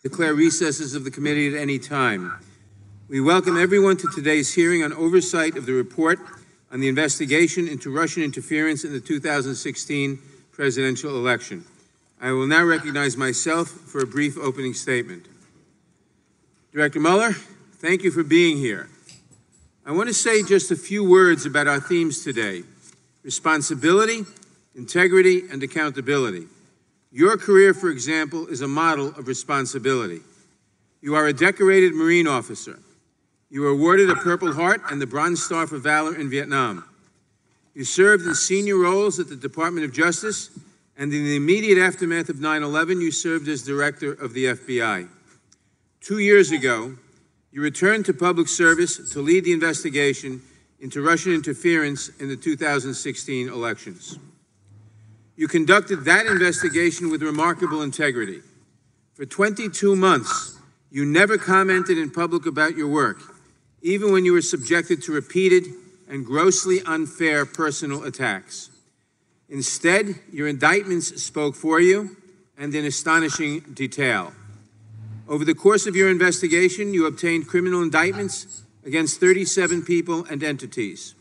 Declare recesses of the committee at any time. We welcome everyone to today's hearing on oversight of the report on the investigation into Russian interference in the 2016 presidential election. I will now recognize myself for a brief opening statement. Director Mueller, thank you for being here. I want to say just a few words about our themes today: responsibility, integrity, and accountability. Your career, for example, is a model of responsibility. You are a decorated Marine officer. You were awarded a Purple Heart and the Bronze Star for Valor in Vietnam. You served in senior roles at the Department of Justice, and in the immediate aftermath of 9/11, you served as director of the FBI. 2 years ago, you returned to public service to lead the investigation into Russian interference in the 2016 elections. You conducted that investigation with remarkable integrity. For 22 months, you never commented in public about your work, even when you were subjected to repeated and grossly unfair personal attacks. Instead, your indictments spoke for you, and in astonishing detail. Over the course of your investigation, you obtained criminal indictments against 37 people and entities.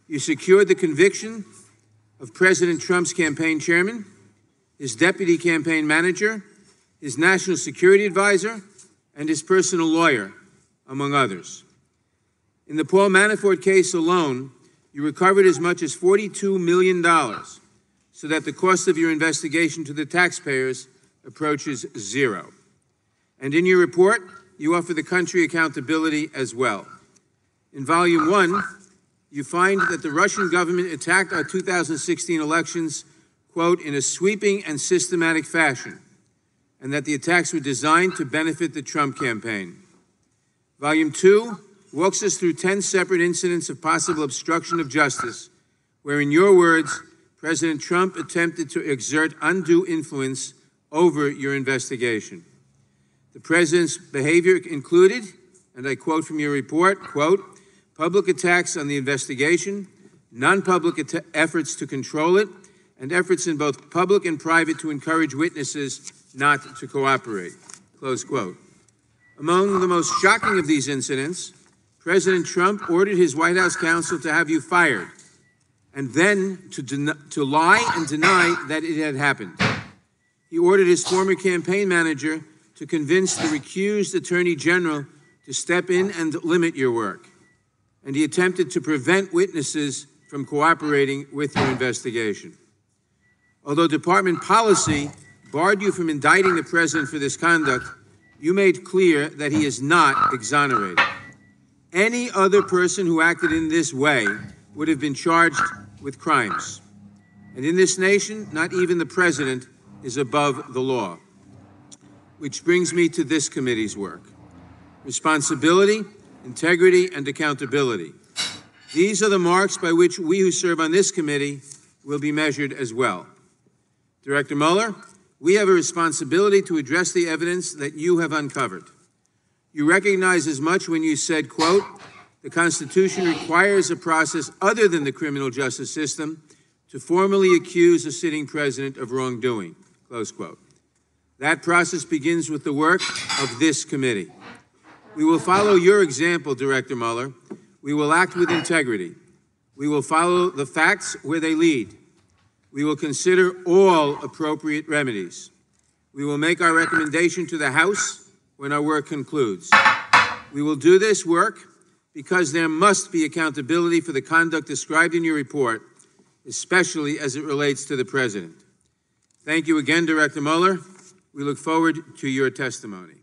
You secured the conviction of President Trump's campaign chairman, his deputy campaign manager, his national security advisor, and his personal lawyer, among others. In the Paul Manafort case alone, you recovered as much as $42 million, so that the cost of your investigation to the taxpayers approaches zero. And in your report, you offer the country accountability as well. In Volume 1, you find that the Russian government attacked our 2016 elections, quote, in a sweeping and systematic fashion, and that the attacks were designed to benefit the Trump campaign. Volume 2 walks us through 10 separate incidents of possible obstruction of justice, where, in your words, President Trump attempted to exert undue influence over your investigation. The president's behavior included, and I quote from your report, quote, public attacks on the investigation, non-public efforts to control it, and efforts in both public and private to encourage witnesses not to cooperate, close quote. Among the most shocking of these incidents, President Trump ordered his White House counsel to have you fired, and then to lie and deny that it had happened. He ordered his former campaign manager to convince the recused Attorney General to step in and limit your work. And he attempted to prevent witnesses from cooperating with your investigation. Although department policy barred you from indicting the president for this conduct, you made clear that he is not exonerated. Any other person who acted in this way would have been charged with crimes. And in this nation, not even the president is above the law. Which brings me to this committee's work: responsibility, integrity, and accountability. These are the marks by which we who serve on this committee will be measured as well. Director Mueller, we have a responsibility to address the evidence that you have uncovered. You recognize as much when you said, quote, the Constitution requires a process other than the criminal justice system to formally accuse a sitting president of wrongdoing, close quote. That process begins with the work of this committee. We will follow your example, Director Mueller. We will act with integrity. We will follow the facts where they lead. We will consider all appropriate remedies. We will make our recommendation to the House when our work concludes. We will do this work because there must be accountability for the conduct described in your report, especially as it relates to the president. Thank you again, Director Mueller. We look forward to your testimony.